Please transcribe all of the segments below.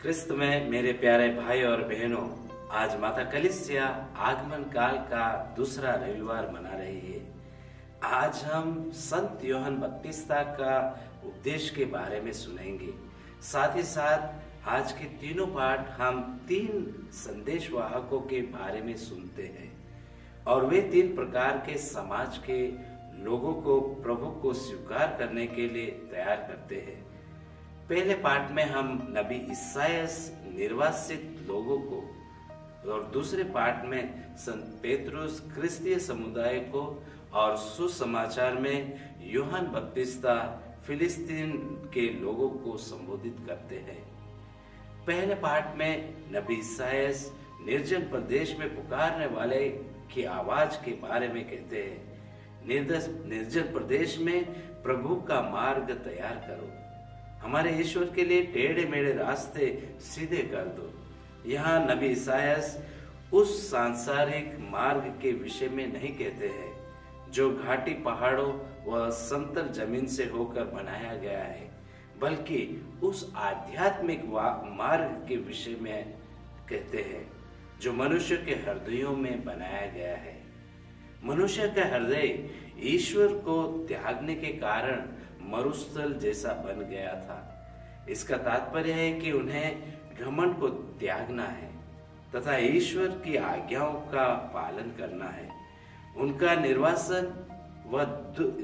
क्रिस्त में मेरे प्यारे भाई और बहनों, आज माता कलीसिया आगमन काल का दूसरा रविवार मना रही है। आज हम संत यूहन्ना बपतिस्ता का उपदेश के बारे में सुनेंगे। साथ ही साथ आज के तीनों पाठ हम 3 संदेश वाहकों के बारे में सुनते हैं और वे 3 प्रकार के समाज के लोगों को प्रभु को स्वीकार करने के लिए तैयार करते हैं। पहले पाठ में हम नबी ईसायास निर्वासित लोगों को और दूसरे पाठ में संत पेतरुस क्रिस्तीय समुदाय को और सुसमाचार में यूहन्ना बपतिस्ता फिलिस्तीन के लोगों को संबोधित करते हैं। पहले पाठ में नबी ईसायास निर्जन प्रदेश में पुकारने वाले की आवाज के बारे में कहते हैं, निर्जन प्रदेश में प्रभु का मार्ग तैयार करो, हमारे ईश्वर के लिए टेढ़े मेढ़े रास्ते सीधे कर दो। यहाँ नबी ईसायास उस सांसारिक मार्ग के विषय में नहीं कहते हैं जो घाटी पहाड़ों व समतल जमीन से होकर बनाया गया है, बल्कि उस आध्यात्मिक मार्ग के विषय में कहते हैं जो मनुष्य के हृदयों में बनाया गया है। मनुष्य का हृदय ईश्वर को त्यागने के कारण मरुस्थल जैसा बन गया था। इसका तात्पर्य है कि उन्हें घमंड को त्यागना है तथा ईश्वर की आज्ञाओं का पालन करना है। उनका निर्वासन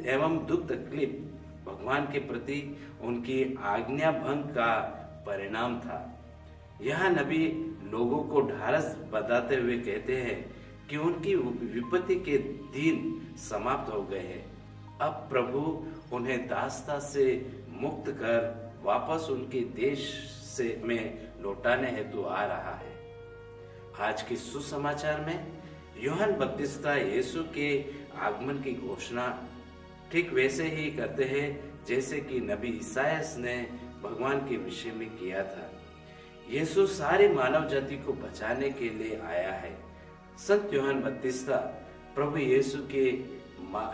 एवं दुख तकलीफ भगवान के प्रति उनकी आज्ञा भंग का परिणाम था। यह नबी लोगों को ढाढ़स बताते हुए कहते हैं कि उनकी विपत्ति के दिन समाप्त हो गए हैं। अब प्रभु उन्हें दासता से मुक्त कर वापस उनके देश से में लौटाने हेतु आ रहा है। आज के सुसमाचार में यूहन्ना बपतिस्ता यीशु के आगमन की घोषणा ठीक वैसे ही करते हैं जैसे कि नबी ईसायास ने भगवान के विषय में किया था। यीशु सारी मानव जाति को बचाने के लिए आया है। संत यूहन्ना बपतिस्ता प्रभु यीशु के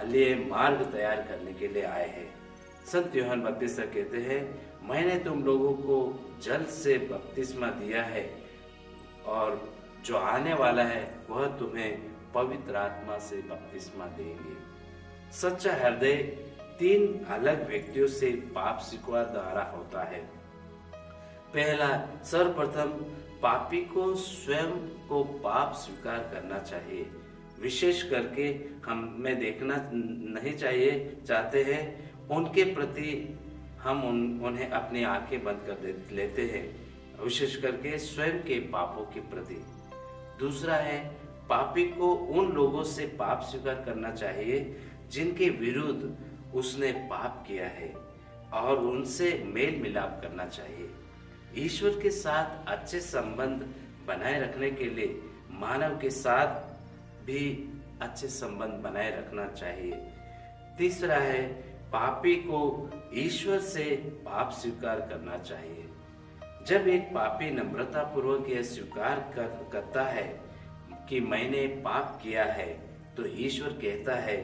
लिए मार्ग तैयार करने के लिए आए हैं। संत यूहन्ना बपतिस्ता कहते हैं, मैंने तुम लोगों को जल से बपतिस्मा दिया है और जो आने वाला है वह तुम्हें पवित्र आत्मा से बपतिस्मा देंगे। सच्चा हृदय 3 अलग व्यक्तियों से पाप स्वीकार द्वारा होता है। पहला, सर्वप्रथम पापी को स्वयं को पाप स्वीकार करना चाहिए। विशेष करके हमें देखना नहीं चाहिए चाहते हैं उनके प्रति हम उन्हें अपनी आंखें बंद कर लेते हैं, विशेष करके स्वयं के पापों के प्रति। दूसरा है, पापी को उन लोगों से पाप स्वीकार करना चाहिए जिनके विरुद्ध उसने पाप किया है और उनसे मेल मिलाप करना चाहिए। ईश्वर के साथ अच्छे संबंध बनाए रखने के लिए मानव के साथ भी अच्छे संबंध बनाए रखना चाहिए। तीसरा है, पापी को ईश्वर से पाप स्वीकार करना चाहिए। जब एक पापी नम्रता पूर्वक यह स्वीकार करता है कि मैंने पाप किया है, तो ईश्वर कहता है,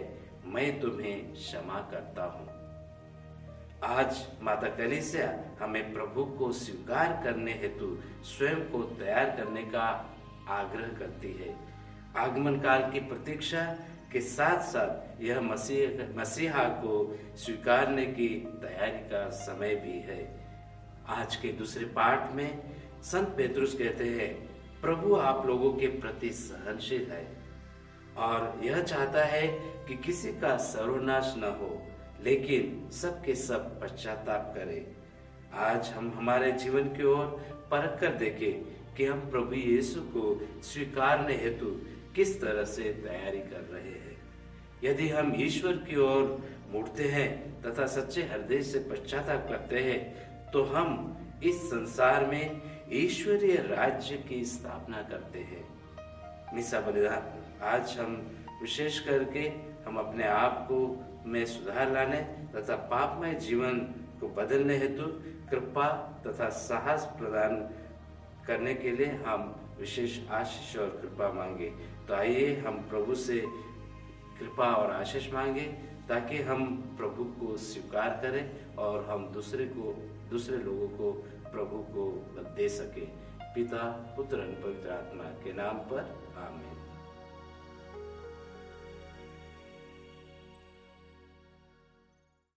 मैं तुम्हें क्षमा करता हूँ। आज माता कलीसिया हमें प्रभु को स्वीकार करने हेतु स्वयं को तैयार करने का आग्रह करती है। आगमन काल की प्रतीक्षा के साथ साथ यह मसीहा को स्वीकारने की तैयारी का समय भी है। आज के दूसरे पाठ में संत पेतरुस कहते हैं, प्रभु आप लोगों के प्रति सहनशील है और यह चाहता है कि किसी का सर्वनाश न हो, लेकिन सबके सब पश्चाताप करें। आज हम हमारे जीवन की ओर परख कर देखें कि हम प्रभु यीशु को स्वीकारने हेतु किस तरह से तैयारी कर रहे हैं। यदि हम ईश्वर की ओर मुड़ते हैं तथा सच्चे हृदय से पश्चाताप करते हैं, तो हम इस संसार में ईश्वरीय राज्य की स्थापना करते हैं। मिसा बलिदान आज हम विशेष करके हम अपने आप को में सुधार लाने तथा पापमय जीवन को बदलने हेतु कृपा तथा साहस प्रदान करने के लिए हम विशेष आशीष और कृपा मांगे। तो आइए हम प्रभु से कृपा और आशीष मांगे ताकि हम प्रभु को स्वीकार करें और हम दूसरे लोगों को प्रभु को दे सके। पिता, पुत्र और पवित्र आत्मा के नाम पर आमीन।